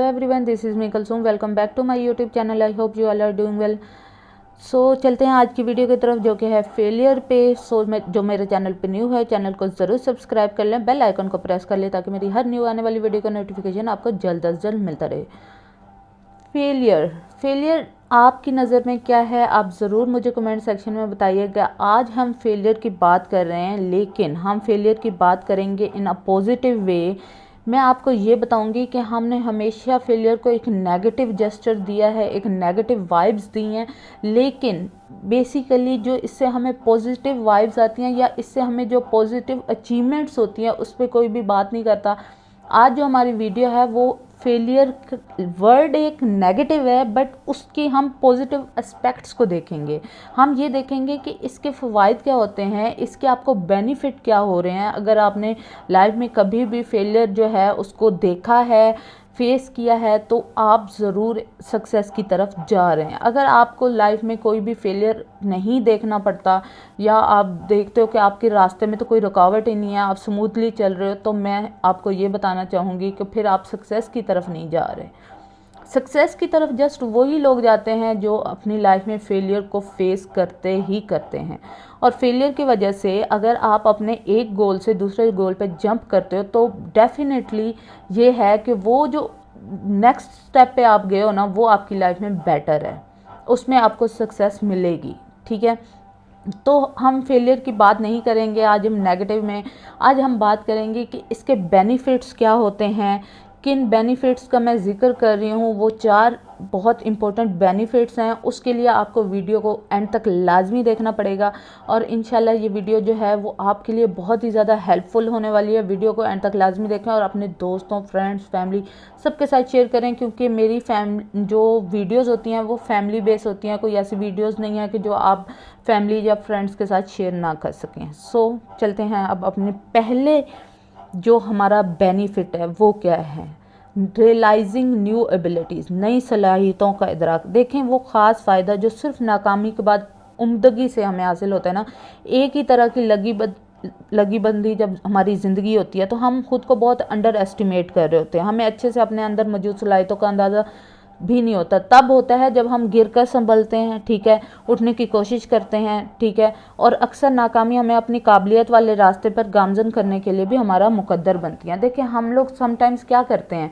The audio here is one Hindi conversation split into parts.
everyone, this is me Kulsum. Welcome back to my YouTube channel. I hope you all are doing well. So चलते हैं आज की वीडियो की तरफ जो कि है फेलियर पे। जो मेरे चैनल पे न्यू है, चैनल को ज़रूर सब्सक्राइब कर लें, बेल आइकन को प्रेस कर लें ताकि मेरी हर न्यू आने वाली वीडियो का नोटिफिकेशन आपको जल्द अज जल्द मिलता रहे। फेलियर आपकी नज़र में क्या है, आप ज़रूर मुझे कमेंट सेक्शन में बताइएगा। आज हम फेलियर की बात कर रहे हैं, लेकिन हम फेलियर की बात करेंगे इन अ पॉजिटिव वे। मैं आपको ये बताऊंगी कि हमने हमेशा फेलियर को एक नेगेटिव जेस्चर दिया है, एक नेगेटिव वाइब्स दी हैं, लेकिन बेसिकली जो इससे हमें पॉजिटिव वाइब्स आती हैं या इससे हमें जो पॉजिटिव अचीवमेंट्स होती हैं उस पर कोई भी बात नहीं करता। आज जो हमारी वीडियो है वो फेलियर वर्ड एक नेगेटिव है, बट उसकी हम पॉजिटिव एस्पेक्ट्स को देखेंगे। हम ये देखेंगे कि इसके फ़वाइद क्या होते हैं, इसके आपको बेनिफिट क्या हो रहे हैं। अगर आपने लाइफ में कभी भी फेलियर जो है उसको देखा है, फेस किया है, तो आप ज़रूर सक्सेस की तरफ जा रहे हैं। अगर आपको लाइफ में कोई भी फेलियर नहीं देखना पड़ता या आप देखते हो कि आपके रास्ते में तो कोई रुकावट ही नहीं है, आप स्मूथली चल रहे हो, तो मैं आपको ये बताना चाहूँगी कि फिर आप सक्सेस की तरफ नहीं जा रहे। सक्सेस की तरफ जस्ट वही लोग जाते हैं जो अपनी लाइफ में फेलियर को फेस करते ही करते हैं। और फेलियर की वजह से अगर आप अपने एक गोल से दूसरे गोल पे जंप करते हो तो डेफिनेटली ये है कि वो जो नेक्स्ट स्टेप पे आप गए हो ना, वो आपकी लाइफ में बेटर है, उसमें आपको सक्सेस मिलेगी। ठीक है, तो हम फेलियर की बात नहीं करेंगे आज हम नेगेटिव में। आज हम बात करेंगे कि इसके बेनिफिट्स क्या होते हैं, किन बेनिफिट्स का मैं ज़िक्र कर रही हूँ। वो 4 बहुत इंपॉर्टेंट बेनिफिट्स हैं। उसके लिए आपको वीडियो को एंड तक लाजमी देखना पड़ेगा और इंशाल्लाह ये वीडियो जो है वो आपके लिए बहुत ही ज़्यादा हेल्पफुल होने वाली है। वीडियो को एंड तक लाजमी देखें और अपने दोस्तों, फ्रेंड्स, फैमिली सबके साथ शेयर करें, क्योंकि मेरी जो वीडियोज़ होती हैं वो फैमिली बेस होती हैं। कोई ऐसी वीडियोज़ नहीं है कि जो आप फैमिली या फ्रेंड्स के साथ शेयर ना कर सकें। सो चलते हैं अब अपने पहले जो हमारा बेनिफिट है वो क्या है। रियलाइजिंग न्यू एबिलिटीज़, नई सलाहियतों का इदराक। देखें वो ख़ास फ़ायदा जो सिर्फ नाकामी के बाद उम्दगी से हमें हासिल होता है ना। एक ही तरह की लगी बंदी जब हमारी ज़िंदगी होती है तो हम खुद को बहुत अंडर एस्टिमेट कर रहे होते हैं, हमें अच्छे से अपने अंदर मौजूद सलाहियतों का अंदाज़ा भी नहीं होता। तब होता है जब हम गिर कर संभलते हैं, ठीक है, उठने की कोशिश करते हैं, ठीक है, और अक्सर नाकामी हमें अपनी काबिलियत वाले रास्ते पर गामजन करने के लिए भी हमारा मुकद्दर बनती है। देखिए हम लोग समटाइम्स क्या करते हैं,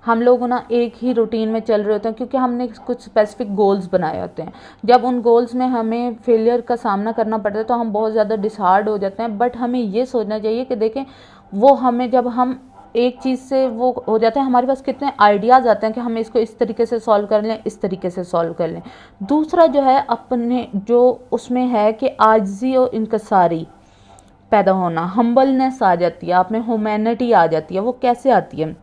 हम लोग ना एक ही रूटीन में चल रहे होते हैं क्योंकि हमने कुछ स्पेसिफिक गोल्स बनाए होते हैं। जब उन गोल्स में हमें फेलियर का सामना करना पड़ता है तो हम बहुत ज़्यादा डिसहार्ड हो जाते हैं। बट हमें ये सोचना चाहिए कि देखें वो हमें जब हम एक चीज़ से वो हो जाते हैं, हमारे पास कितने आइडियाज़ आते हैं कि हमें इसको इस तरीके से सॉल्व कर लें, इस तरीके से सॉल्व कर लें। दूसरा जो है अपने जो उसमें है कि आजिज़ी और इनकसारी पैदा होना, हम्बलनेस आ जाती है, आप में ह्यूमैनिटी आ जाती है। वो कैसे आती है,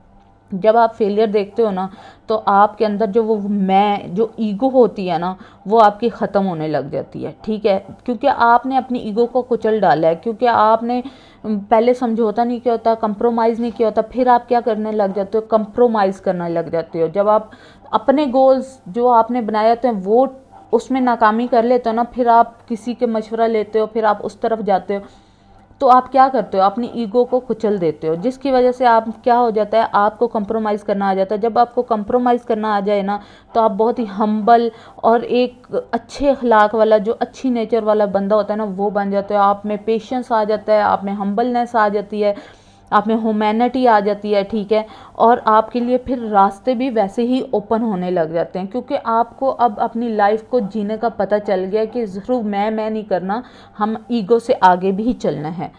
जब आप फेलियर देखते हो ना तो आपके अंदर जो वो मैं जो ईगो होती है ना वो आपकी ख़त्म होने लग जाती है। ठीक है, क्योंकि आपने अपनी ईगो को कुचल डाला है, क्योंकि आपने पहले समझौता नहीं किया होता, कंप्रोमाइज़ नहीं किया होता, फिर आप क्या करने लग जाते हो, कंप्रोमाइज़ करने लग जाते हो। जब आप अपने गोल्स जो आपने बनाए होते हैं वो उसमें नाकामी कर लेते हो ना, फिर आप किसी के मशवरा लेते हो, फिर आप उस तरफ जाते हो, तो आप क्या करते हो, अपनी ईगो को कुचल देते हो, जिसकी वजह से आप क्या हो जाता है, आपको कंप्रोमाइज़ करना आ जाता है। जब आपको कंप्रोमाइज़ करना आ जाए ना तो आप बहुत ही हम्बल और एक अच्छे अखलाक वाला, जो अच्छी नेचर वाला बंदा होता है ना वो बन जाते हो। आप में पेशेंस आ जाता है, आप में हम्बलनेस आ जाती है, आप में ह्यूमैनिटी आ जाती है। ठीक है, और आपके लिए फिर रास्ते भी वैसे ही ओपन होने लग जाते हैं, क्योंकि आपको अब अपनी लाइफ को जीने का पता चल गया कि ज़रूर मैं नहीं करना, हम ईगो से आगे भी चलना है।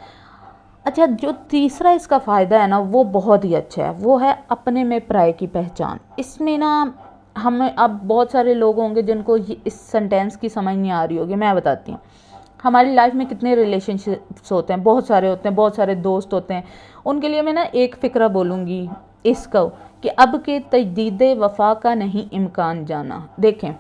अच्छा, जो तीसरा इसका फ़ायदा है ना वो बहुत ही अच्छा है, वो है अपने में पराये की पहचान। इसमें ना हमें अब बहुत सारे लोग होंगे जिनको इस सेंटेंस की समझ नहीं आ रही होगी। मैं बताती हूँ, हमारी लाइफ में कितने रिलेशनशिप्स होते हैं, बहुत सारे होते हैं, बहुत सारे दोस्त होते हैं। उनके लिए मैं ना एक फ़िक्रा बोलूँगी इसका कि अब के तजदीद वफ़ा का नहीं इम्कान जाना। देखें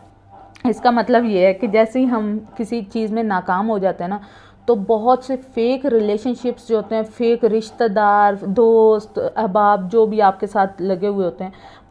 इसका मतलब ये है कि जैसे ही हम किसी चीज़ में नाकाम हो जाते हैं ना तो बहुत से फेक रिलेशनशिप्स जो होते हैं, फेक रिश्तेदार, दोस्त, अहबाब जो भी आपके साथ लगे हुए होते हैं,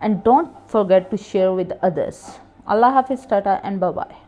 and don't forget to share with others. Allah Hafiz, Tata and bye bye.